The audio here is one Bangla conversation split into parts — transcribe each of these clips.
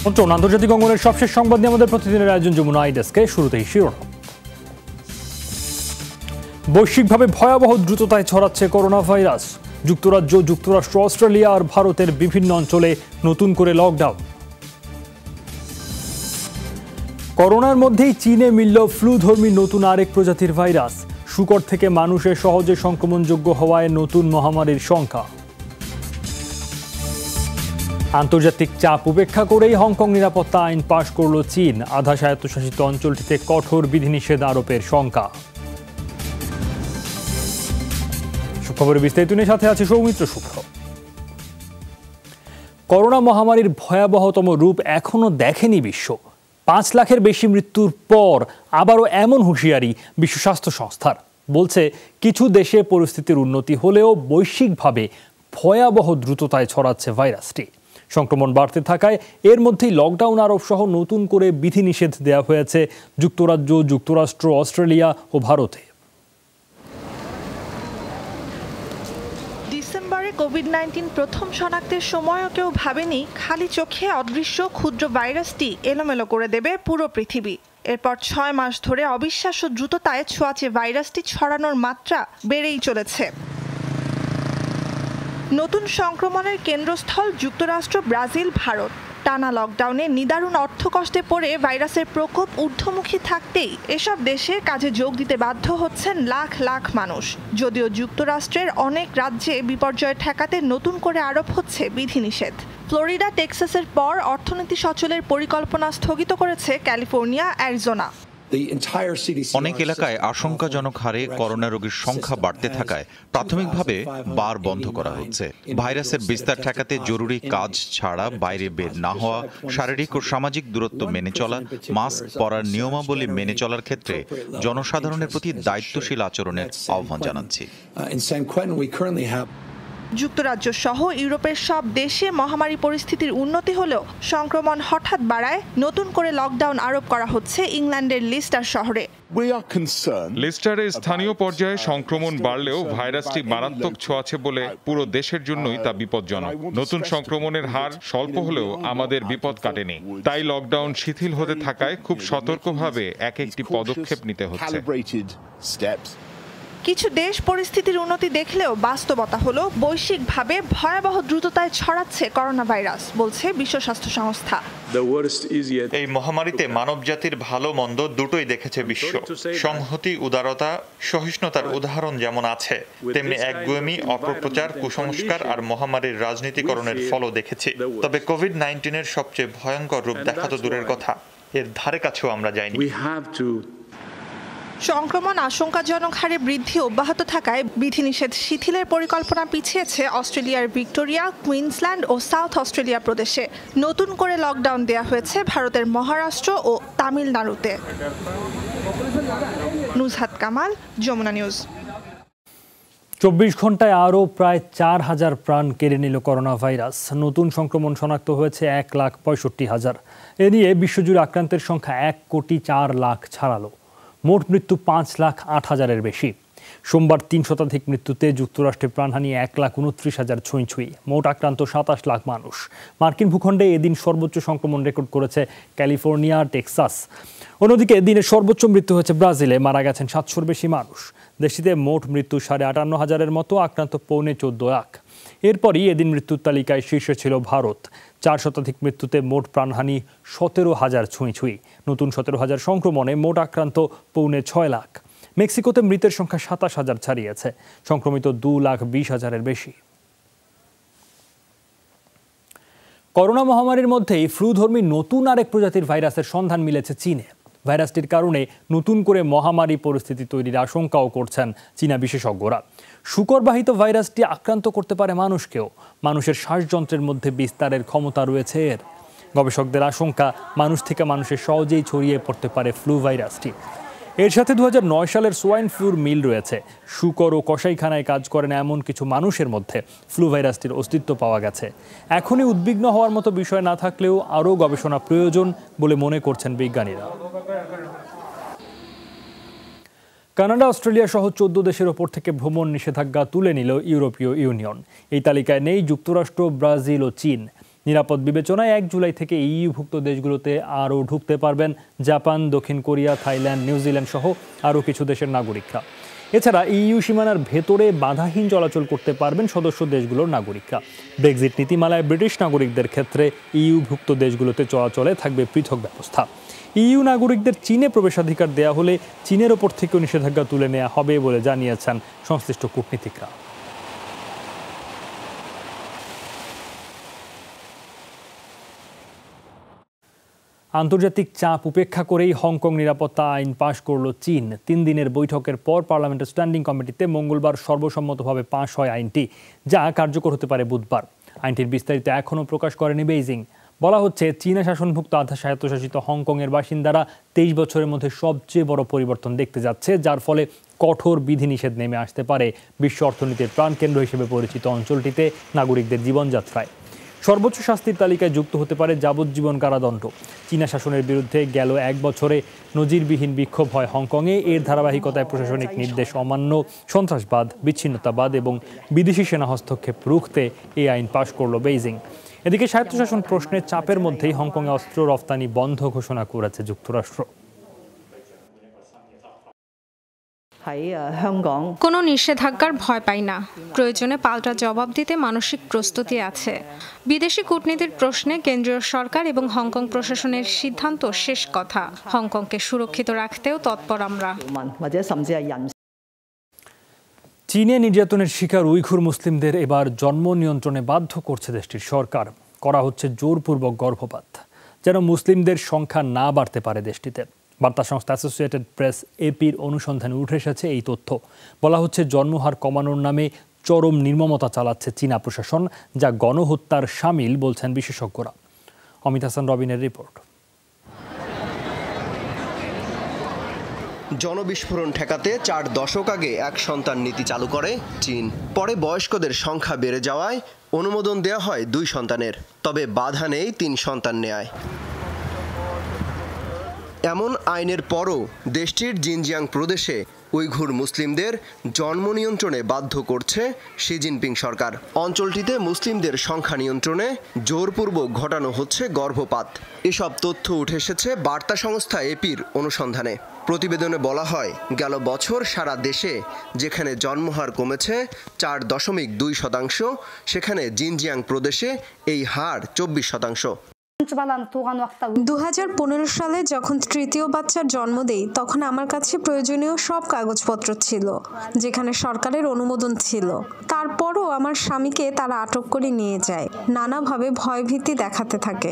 আন্তর্জাতিক অঙ্গনের সবশেষ সংবাদ নিয়ে আমাদের প্রতিদিনের আয়োজন যমুনা আইডেস্কে শুরুতেই শিরোনাম। বৈশ্বিকভাবে ভয়াবহ দ্রুততায় ছড়াচ্ছে করোনা ভাইরাস। যুক্তরাজ্য, যুক্তরাষ্ট্র, অস্ট্রেলিয়া আর ভারতের বিভিন্ন অঞ্চলে নতুন করে লকডাউন। করোনার মধ্যেই চীনে মিলল ফ্লুধর্মী নতুন আরেক প্রজাতির ভাইরাস। শুকর থেকে মানুষে সহজে সংক্রমণযোগ্য হওয়ায় নতুন মহামারীর শঙ্কা। আন্তর্জাতিক চাপ উপেক্ষা করেই হংকং নিরাপত্তা আইন পাশ করল চীন। আধা স্বায়ত্তশাসিত অঞ্চলটিতে কঠোর বিধিনিষেধ আরোপের শঙ্কা। খবরের বিস্তারিত নিয়ে সাথে আছে সৌমিত্র শুভ্র। করোনা মহামারীর ভয়াবহতম রূপ এখনো দেখেনি বিশ্ব। 5 লাখের বেশি মৃত্যুর পর আবারও এমন হুঁশিয়ারি বিশ্ব স্বাস্থ্য সংস্থার। বলছে কিছু দেশে পরিস্থিতির উন্নতি হলেও বৈশ্বিকভাবে ভয়াবহ দ্রুততায় ছড়াচ্ছে ভাইরাসটি। সংক্রমণ বাড়তে থাকায় এর মধ্যেই লকডাউন আরোপ সহ নতুন করে বিধিনিষেধ দেওয়া হয়েছে যুক্তরাজ্য, যুক্তরাষ্ট্র, অস্ট্রেলিয়া ও ভারতে। ডিসেম্বরে কোভিড-19 প্রথম শনাক্তের সময়ও কেউ ভাবেনি খালি চোখে অদৃশ্য ক্ষুদ্র ভাইরাসটি এলোমেলো করে দেবে পুরো পৃথিবী। এরপর 6 মাস ধরে অবিশ্বাস্য দ্রুততায় ছোঁয়াচে ভাইরাসটি ছড়ানোর মাত্রা বেড়েই চলেছে। নতুন সংক্রমণের কেন্দ্রস্থল যুক্তরাষ্ট্র, ব্রাজিল, ভারত। টানা লকডাউনে নিদারুণ অর্থকষ্টে পড়ে ভাইরাসের প্রকোপ ঊর্ধ্বমুখী থাকতেই এসব দেশে কাজে যোগ দিতে বাধ্য হচ্ছেন লাখ লাখ মানুষ। যদিও যুক্তরাষ্ট্রের অনেক রাজ্যে বিপর্যয় ঠেকাতে নতুন করে আরোপ হচ্ছে বিধিনিষেধ। ফ্লোরিডা, টেক্সাসের পর অর্থনীতি সচলের পরিকল্পনা স্থগিত করেছে ক্যালিফোর্নিয়া, অ্যারিজোনা। অনেক এলাকায় আশঙ্কাজনক হারে করোনা রোগীর সংখ্যা বাড়তে থাকায় প্রাথমিকভাবে বার বন্ধ করা হচ্ছে। ভাইরাসের বিস্তার ঠেকাতে জরুরি কাজ ছাড়া বাইরে বের না হওয়া, শারীরিক ও সামাজিক দূরত্ব মেনে চলা, মাস্ক পরার নিয়মাবলী মেনে চলার ক্ষেত্রে জনসাধারণের প্রতি দায়িত্বশীল আচরণের আহ্বান জানাচ্ছি। যুক্তরাজ্য সহ ইউরোপের সব দেশে মহামারী পরিস্থিতির উন্নতি হলেও সংক্রমণ হঠাৎ বাড়ায় নতুন করে লকডাউন আরোপ করা হচ্ছে ইংল্যান্ডের লিস্টার শহরে। লিস্টারে স্থানীয় পর্যায়ে সংক্রমণ বাড়লেও ভাইরাসটি মারাত্মক ছোঁয়াছে বলে পুরো দেশের জন্যই তা বিপজ্জনক। নতুন সংক্রমণের হার স্বল্প হলেও আমাদের বিপদ কাটেনি। তাই লকডাউন শিথিল হতে থাকায় খুব সতর্কভাবে এক একটি পদক্ষেপ নিতে হচ্ছে। কিছু দেশ পরিস্থিতির উন্নতি দেখলেও বাস্তবতা হলো বৈশ্বিকভাবে ভয়াবহ দ্রুততায় ছড়াচ্ছে করোনা ভাইরাস, বলছে বিশ্ব স্বাস্থ্য সংস্থা। এই মহামারীতে মানবজাতির ভালো মন্দ দুটোই দেখেছে বিশ্ব। সংহতি, উদারতা, সহিষ্ণুতার উদাহরণ যেমন আছে, তেমনি একগুঁয়েমি, অপপ্রচার, কুসংস্কার আর মহামারীর রাজনীতিকরণের ফলও দেখেছি। তবে কোভিড-19 সবচেয়ে ভয়ঙ্কর রূপ দেখা তো দূরের কথা, এর ধারে কাছেও আমরা যাইনি। সংক্রমণ আশঙ্কাজনক হারে বৃদ্ধি অব্যাহত থাকায় বিধিনিষেধ শিথিলের পরিকল্পনা পিছিয়েছে অস্ট্রেলিয়ার ভিক্টোরিয়া, কুইন্সল্যান্ড ও সাউথ অস্ট্রেলিয়া প্রদেশে। নতুন করে লকডাউন দেওয়া হয়েছে ভারতের মহারাষ্ট্র ও তামিলনাড়ুতে। নুজহাত কামাল, যমুনা নিউজ। 24 ঘন্টায় আরও প্রায় 4000 প্রাণ কেড়ে নিল করোনা ভাইরাস। নতুন সংক্রমণ শনাক্ত হয়েছে 1,65,000। এ নিয়ে বিশ্বজুড়ে আক্রান্তের সংখ্যা 1,04,00,000 ছাড়ালো। মোট মৃত্যু 5,08,000-এর বেশি। সোমবার 3 শতাধিক মৃত্যুতে যুক্তরাষ্ট্রে প্রাণহানি 1,29,000 ছুঁই। মোট আক্রান্ত 27 লাখ মানুষ। মার্কিন ভূখণ্ডে এদিন সর্বোচ্চ সংক্রমণ রেকর্ড করেছে ক্যালিফোর্নিয়া, টেক্সাস। অন্যদিকে এদিনের সর্বোচ্চ মৃত্যু হয়েছে ব্রাজিলে, মারা গেছেন 700-র বেশি মানুষ। দেশটিতে মোট মৃত্যু 58,500-এর মতো, আক্রান্ত 14.25 লাখ। এরপরই এদিন মৃত্যুর তালিকায় শীর্ষে ছিল ভারত। 4 শতাধিক মৃত্যুতে মোট প্রাণহানি 17,000 ছুঁই। নতুন 17,000 সংক্রমণে মোট আক্রান্ত 6.25 লাখ। মেক্সিকোতে মৃতের সংখ্যা 27,000 ছাড়িয়েছে, সংক্রমিত 2,20,000-এর বেশি। করোনা মহামারীর মধ্যেই ফ্লুধর্মী নতুন আরেক প্রজাতির ভাইরাসের সন্ধান মিলেছে চীনে। ভাইরাসটির কারণে নতুন করে মহামারী পরিস্থিতি তৈরির আশঙ্কাও করছেন চীনা বিশেষজ্ঞরা। শুকরবাহিত ভাইরাসটি আক্রান্ত করতে পারে মানুষকেও। মানুষের শ্বাসযন্ত্রের মধ্যে বিস্তারের ক্ষমতা রয়েছে এর। গবেষকদের আশঙ্কা, মানুষ থেকে মানুষের সহজেই ছড়িয়ে পড়তে পারে ফ্লু ভাইরাসটি। এর সাথে 2009 সালের সোয়াইন ফ্লুর মিল রয়েছে। শুকর ও কসাইখানায় কাজ করেন এমন কিছু মানুষের মধ্যে ফ্লু ভাইরাসটির অস্তিত্ব পাওয়া গেছে। এখনই উদ্বিগ্ন হওয়ার মতো বিষয় না থাকলেও আরও গবেষণা প্রয়োজন বলে মনে করছেন বিজ্ঞানীরা। কানাডা, অস্ট্রেলিয়া সহ 14 দেশের ওপর থেকে ভ্রমণ নিষেধাজ্ঞা তুলে নিল ইউরোপীয় ইউনিয়ন। এই তালিকায় নেই যুক্তরাষ্ট্র, ব্রাজিল ও চীন। নিরাপদ বিবেচনায় 1 জুলাই থেকে ইইউভুক্ত দেশগুলোতে আরও ঢুকতে পারবেন জাপান, দক্ষিণ কোরিয়া, থাইল্যান্ড, নিউজিল্যান্ড সহ আরও কিছু দেশের নাগরিকরা। এছাড়া ইইউ সীমানার ভেতরে বাধাহীন চলাচল করতে পারবেন সদস্য দেশগুলোর নাগরিকরা। ব্রেক্সিট নীতিমালায় ব্রিটিশ নাগরিকদের ক্ষেত্রে ইইউভুক্ত দেশগুলোতে চলাচলে থাকবে পৃথক ব্যবস্থা। ইইউ নাগরিকদের চীনে প্রবেশাধিকার দেয়া হলে চীনের ওপর থেকেও নিষেধাজ্ঞা তুলে নেওয়া হবে বলে জানিয়েছেন সংশ্লিষ্ট কূটনীতিকরা। আন্তর্জাতিক চাপ উপেক্ষা করেই হংকং নিরাপত্তা আইন পাশ করল চীন। 3 দিনের বৈঠকের পর পার্লামেন্টের স্ট্যান্ডিং কমিটিতে মঙ্গলবার সর্বসম্মতভাবে পাশ হয় আইনটি, যা কার্যকর হতে পারে বুধবার। আইনটির বিস্তারিত এখনও প্রকাশ করেনি বেইজিং। বলা হচ্ছে, চীনা শাসনভুক্ত আধা স্বায়ত্তশাসিত হংকংয়ের বাসিন্দারা 23 বছরের মধ্যে সবচেয়ে বড় পরিবর্তন দেখতে যাচ্ছে, যার ফলে কঠোর বিধিনিষেধ নেমে আসতে পারে বিশ্ব অর্থনীতির প্রাণকেন্দ্র হিসেবে পরিচিত অঞ্চলটিতে নাগরিকদের জীবনযাত্রায়। সর্বোচ্চ শাস্তির তালিকায় যুক্ত হতে পারে যাবজ্জীবন কারাদণ্ড। চীনা শাসনের বিরুদ্ধে গেল 1 বছরে নজিরবিহীন বিক্ষোভ হয় হংকংয়ে। এর ধারাবাহিকতায় প্রশাসনিক নির্দেশ অমান্য, সন্ত্রাসবাদ, বিচ্ছিন্নতাবাদ এবং বিদেশি সেনা হস্তক্ষেপ রুখতে এই আইন পাশ করল বেইজিং। এদিকে স্বায়ত্তশাসন প্রশ্নের চাপের মধ্যেই হংকংয়ে অস্ত্র রফতানি বন্ধ ঘোষণা করেছে যুক্তরাষ্ট্র। কোনো নিষেধাজ্ঞার ভয় পাই না, প্রয়োজনে পাল্টা জবাব দিতে মানসিক প্রস্তুতি আছে। বিদেশি কূটনীতির প্রশ্নে কেন্দ্রীয় সরকার এবং হংকং প্রশাসনের সিদ্ধান্ত শেষ কথা। হংকংকে সুরক্ষিত রাখতেও তৎপর আমরা। চীনে নির্যাতনের শিকার উইঘুর মুসলিমদের এবার জন্ম নিয়ন্ত্রণে বাধ্য করছে দেশটির সরকার। করা হচ্ছে জোরপূর্বক গর্ভপাত, যেন মুসলিমদের সংখ্যা না বাড়তে পারে দেশটিতে। বার্তা সংস্থা অ্যাসোসিয়েটেড প্রেস এপির অনুসন্ধানে উঠে এসেছে এই তথ্য। বলা হচ্ছে, জন্মহার কমানোর নামে চরম নির্মমতা চালাচ্ছে চীনা প্রশাসন, যা গণহত্যার শামিল বলছেন বিশেষজ্ঞরা। অমিত হাসান রবিনের রিপোর্ট। জনবিস্ফোরণ ঠেকাতে 4 দশক আগে 1 সন্তান নীতি চালু করে চীন। পরে বয়স্কদের সংখ্যা বেড়ে যাওয়ায় অনুমোদন দেওয়া হয় 2 সন্তানের, তবে বাধা নেই 3 সন্তান নেয়ায়। এমন আইনের পরও দেশটির জিনজিয়াং প্রদেশে উইঘুর মুসলিমদের জন্ম নিয়ন্ত্রণে বাধ্য করছে শি জিনপিং সরকার। অঞ্চলটিতে মুসলিমদের সংখ্যা নিয়ন্ত্রণে জোরপূর্বক ঘটানো হচ্ছে গর্ভপাত। এসব তথ্য উঠে এসেছে বার্তা সংস্থা এপির অনুসন্ধানে। প্রতিবেদনে বলা হয়, গেল বছর সারা দেশে যেখানে জন্মহার কমেছে 4.2%, সেখানে জিনজিয়াং প্রদেশে এই হার 24%। 2015 সালে যখন তৃতীয় বাচ্চার জন্ম দেই, তখন আমার কাছে প্রয়োজনীয় সব কাগজপত্র ছিল, যেখানে সরকারের অনুমোদন ছিল। তারপরও আমার স্বামীকে তারা আটক করে নিয়ে যায়, নানাভাবে ভয়ভীতি দেখাতে থাকে।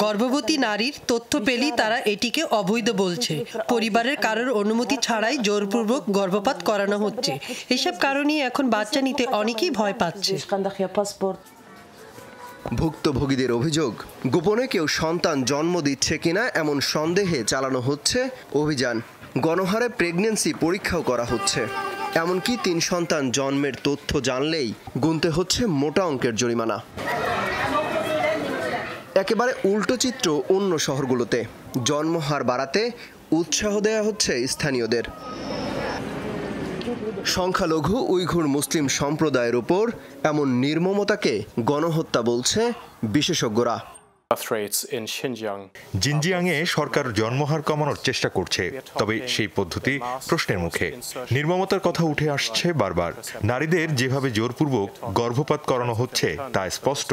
গর্ভবতী নারীর তথ্য পেলেই তারা এটিকে অবৈধ বলছে। পরিবারের কারোর অনুমতি ছাড়াই জোরপূর্বক গর্ভপাত করানো হচ্ছে। এসব কারণেই এখন বাচ্চা নিতে অনেকেই ভয় পাচ্ছে। ভুক্তভোগীদের অভিযোগ, গোপনে কেউ সন্তান জন্ম দিচ্ছে কিনা এমন সন্দেহে চালানো হচ্ছে অভিযান। গণহারে প্রেগন্যান্সি পরীক্ষাও করা হচ্ছে। এমনকি 3 সন্তান জন্মের তথ্য জানলেই গুনতে হচ্ছে মোটা অঙ্কের জরিমানা। একেবারে উল্টো চিত্র অন্য শহরগুলোতে। জন্মহার বাড়াতে উৎসাহ দেওয়া হচ্ছে স্থানীয়দের। সংখ্যালঘু উইঘুর মুসলিম সম্প্রদায়ের উপর এমন নির্মমতাকে গণহত্যা বলছে বিশেষজ্ঞরা। জিনজিয়াংয়ে সরকার জন্মহার কমানোর চেষ্টা করছে, তবে সেই পদ্ধতি প্রশ্নের মুখে। নির্মমতার কথা উঠে আসছে বারবার। নারীদের যেভাবে জোরপূর্বক গর্ভপাত করানো হচ্ছে তা স্পষ্ট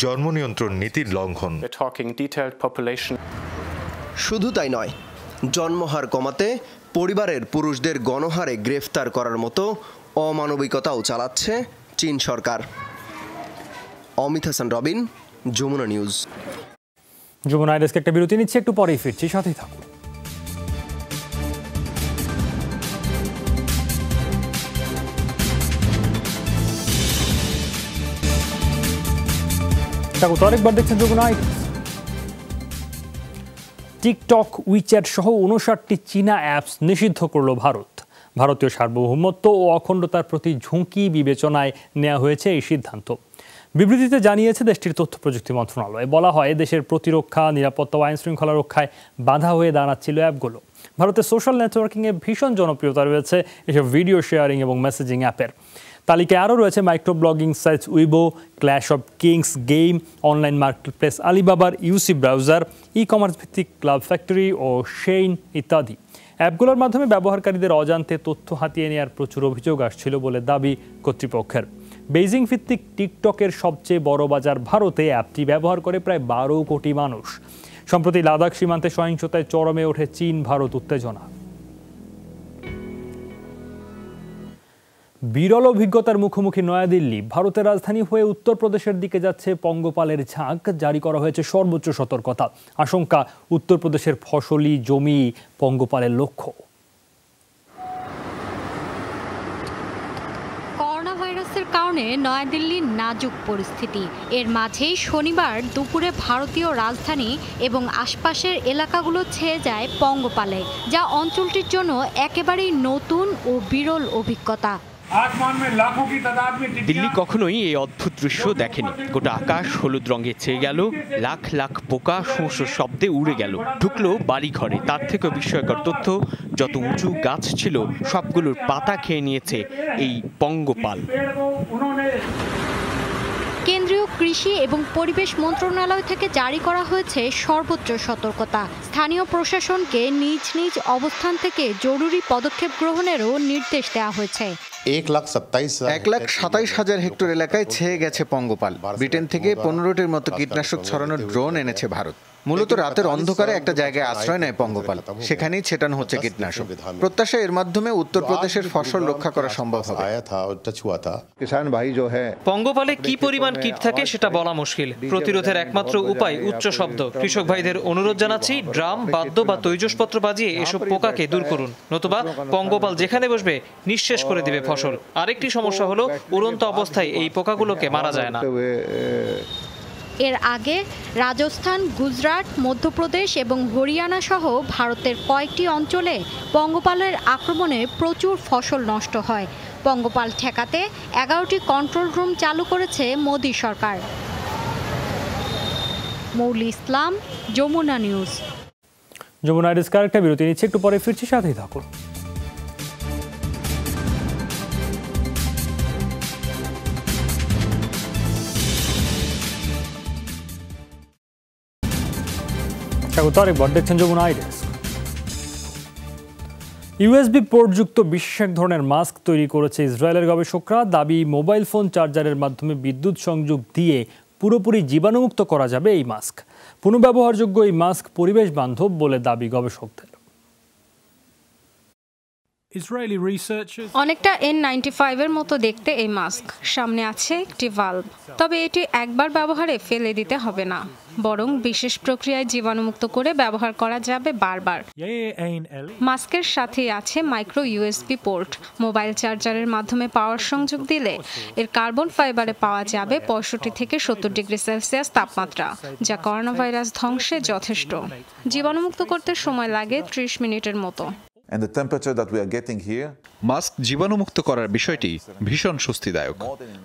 জন্ম নিয়ন্ত্রণ নীতির লঙ্ঘন। শুধু তাই নয়, জন্মহার কমাতে পরিবারের পুরুষদের গণহারে গ্রেফতার করার মতো অমানবিকতাও চালাচ্ছে চীন সরকার। অমিত হাসান রবিন, যমুনা নিউজ। যমুনা ডেস্ক একটা বিরতি নিচ্ছে, একটু পরেই ফিরছি, সাথেই থাকুন। আরেকবার দেখছেন যমুনা। টিকটক, উইচ্যাট সহ 59টি চীনা অ্যাপস নিষিদ্ধ করল ভারত। ভারতীয় সার্বভৌমত্ব ও অখণ্ডতার প্রতি ঝুঁকি বিবেচনায় নেওয়া হয়েছে এই সিদ্ধান্ত। বিবৃতিতে জানিয়েছে দেশটির তথ্য প্রযুক্তি মন্ত্রণালয়। বলা হয়, দেশের প্রতিরক্ষা, নিরাপত্তা ও আইন শৃঙ্খলা রক্ষায় বাধা হয়ে দাঁড়াচ্ছিল অ্যাপগুলো। ভারতের সোশ্যাল নেটওয়ার্কিংয়ে ভীষণ জনপ্রিয়তা রয়েছে এসব ভিডিও শেয়ারিং এবং মেসেজিং অ্যাপের। তালিকায় আরও রয়েছে micro blogging sites Weibo, clash of kings game, online marketplace আলিবাবার ইউসি ব্রাউজার, ই কমার্স ভিত্তিক ক্লাব ফ্যাক্টরি ও শেইন ইত্যাদি। অ্যাপগুলোর মাধ্যমে ব্যবহারকারীদের অজান্তে তথ্য হাতিয়ে নেওয়ার প্রচুর অভিযোগ আসছিল বলে দাবি কর্তৃপক্ষের। বেইজিং ভিত্তিক টিকটকের সবচেয়ে বড় বাজার ভারতে অ্যাপটি ব্যবহার করে প্রায় 12 কোটি মানুষ। সম্প্রতি লাদাখ সীমান্তে সহিংসতায় চরমে ওঠে চীন ভারত উত্তেজনা। বিরল অভিজ্ঞতার মুখোমুখি নয়াদিল্লি। ভারতের রাজধানী হয়ে উত্তরপ্রদেশের দিকে যাচ্ছে পঙ্গপালের ঝাঁক। জারি করা হয়েছে সর্বোচ্চ সতর্কতা। আশঙ্কা উত্তরপ্রদেশের ফসলি জমি পঙ্গপালের লক্ষ্য। করোনা ভাইরাসের কারণে নয়াদিল্লির নাজুক পরিস্থিতি। এর মাঝেই শনিবার দুপুরে ভারতীয় রাজধানী এবং আশপাশের এলাকাগুলো ছেয়ে যায় পঙ্গপালে, যা অঞ্চলটির জন্য একেবারেই নতুন ও বিরল অভিজ্ঞতা। দিল্লি কখনোই এই অদ্ভুত দৃশ্য দেখেনি। গোটা আকাশ হলুদ রঙে ছেয়ে গেল, লাখ লাখ পোকা শোঁ শব্দে উড়ে গেল, ঢুকলো বাড়ি ঘরে। তার থেকেও বিস্ময়কর তথ্য, যত উঁচু গাছ ছিল সবগুলোর পাতা খেয়ে নিয়েছে এই পঙ্গপাল। কেন্দ্রীয় কৃষি এবং পরিবেশ মন্ত্রণালয় থেকে জারি করা হয়েছে সর্বোচ্চ সতর্কতা। স্থানীয় প্রশাসনকে নিজ নিজ অবস্থান থেকে জরুরি পদক্ষেপ গ্রহণেরও নির্দেশ দেওয়া হয়েছে। 1,27,000 হেক্টর এলাকায় ছেয়ে গেছে পঙ্গপাল। ব্রিটেন থেকে 15টির মতো কীটনাশক ছড়ানোর ড্রোন এনেছে ভারত। মূলত রাতের অন্ধকারে একটা জায়গায় আশ্রয় নেয় পঙ্গপাল, সেখানেই ছেটানো হচ্ছে কীটনাশক। প্রত্যাশা এর মাধ্যমে উত্তরপ্রদেশের ফসল রক্ষা করা সম্ভব হবে। পঙ্গপালে কি পরিমাণ কীট থাকে সেটা বলা মুশকিল। প্রতিরোধের একমাত্র উপায় উচ্চ শব্দ। কৃষক ভাইদের অনুরোধ জানাচ্ছি, ড্রাম, বাদ্য বা তৈজসপত্র বাজিয়ে এসব পোকাকে দূর করুন, নতুবা পঙ্গপাল যেখানে বসবে নিঃশেষ করে দিবে ফসল। আরেকটি সমস্যা হলো, উড়ন্ত অবস্থায় এই পোকাগুলোকে মারা যায় না। এর আগে রাজস্থান, গুজরাট, মধ্যপ্রদেশ এবং হরিয়ানা সহ ভারতের কয়েকটি অঞ্চলে পঙ্গপালের আক্রমণে প্রচুর ফসল নষ্ট হয়। পঙ্গপাল ঠেকাতে 11টি কন্ট্রোল রুম চালু করেছে মোদী সরকার। মৌলি ইসলাম, যমুনা নিউজ। যমুনা ডেস্ক আরেকটা বিরতি নিচ্ছে, একটু পরে ফিরছি, সাথেই থাকুন। দেখছেন যমুনা ডেস্ক। ইউএসবি পোর্টযুক্ত বিশেষ এক ধরনের মাস্ক তৈরি করেছে ইসরায়েলের গবেষকরা। দাবি, মোবাইল ফোন চার্জারের মাধ্যমে বিদ্যুৎ সংযোগ দিয়ে পুরোপুরি জীবাণুমুক্ত করা যাবে এই মাস্ক। পুনঃব্যবহারযোগ্য এই মাস্ক পরিবেশ বান্ধব বলে দাবি গবেষকদের। অনেকটা N95 এর মতো দেখতে এই মাস্ক। সামনে আছে একটি ভালভ, তবে এটি একবার ব্যবহারে ফেলে দিতে হবে না, বরং বিশেষ প্রক্রিয়ায় জীবাণুমুক্ত করে ব্যবহার করা যাবে বারবার। মাস্কের সাথে আছে মাইক্রো ইউএসবি পোর্ট। মোবাইল চার্জারের মাধ্যমে পাওয়ার সংযোগ দিলে এর কার্বন ফাইবারে পাওয়া যাবে 65 থেকে 70 ডিগ্রি সেলসিয়াস তাপমাত্রা, যা করোনা ভাইরাস ধ্বংসে যথেষ্ট। জীবাণুমুক্ত করতে সময় লাগে 30 মিনিটের মতো। মাস্ক জীবাণুমুক্ত করার বিষয়টি ভীষণ স্বস্তিদায়ক।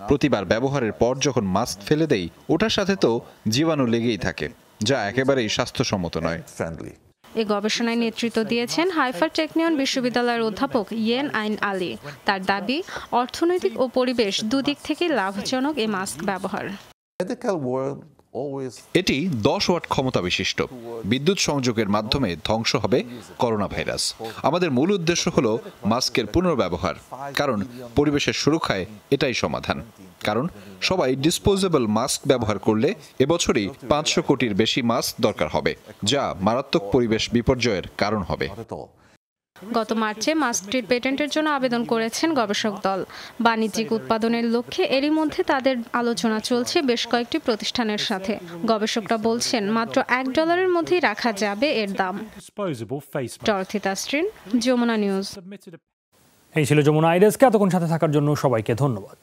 প্রতিবার ব্যবহারের পর যখন মাস্ক ফেলে দেই, ওটার সাথে তো জীবাণু লেগেই থাকে, যা একেবারেই স্বাস্থ্যসম্মত নয়। এই গবেষণায় নেতৃত্ব দিয়েছেন হাইফার টেকনিয়ন বিশ্ববিদ্যালয়ের অধ্যাপক ইয়েন আইন আলী। তার দাবি, অর্থনৈতিক ও পরিবেশ দুদিক থেকে লাভজনক এই মাস্ক ব্যবহার। এটি 10 ওয়াট ক্ষমতা বিশিষ্ট। বিদ্যুৎ সংযোগের মাধ্যমে ধ্বংস হবে করোনা ভাইরাস। আমাদের মূল উদ্দেশ্য হলো মাস্কের পুনর্ব্যবহার, কারণ পরিবেশের সুরক্ষায় এটাই সমাধান। কারণ সবাই ডিসপোজেবল মাস্ক ব্যবহার করলে এবছরই 500 কোটির বেশি মাস্ক দরকার হবে, যা মারাত্মক পরিবেশ বিপর্যয়ের কারণ হবে। গত মার্চে মাস্কটির পেটেন্টের জন্য আবেদন করেছেন গবেষক দল। বাণিজ্যিক উৎপাদনের লক্ষ্যে এরই মধ্যে তাদের আলোচনা চলছে বেশ কয়েকটি প্রতিষ্ঠানের সাথে। গবেষকরা বলছেন, মাত্র $1 মধ্যেই রাখা যাবে এর দাম। Dorothy Tasrin, Jamuna News. এই ছিল যমুনা ডেস্ক। এতক্ষণ সাথে থাকার জন্য সবাইকে ধন্যবাদ।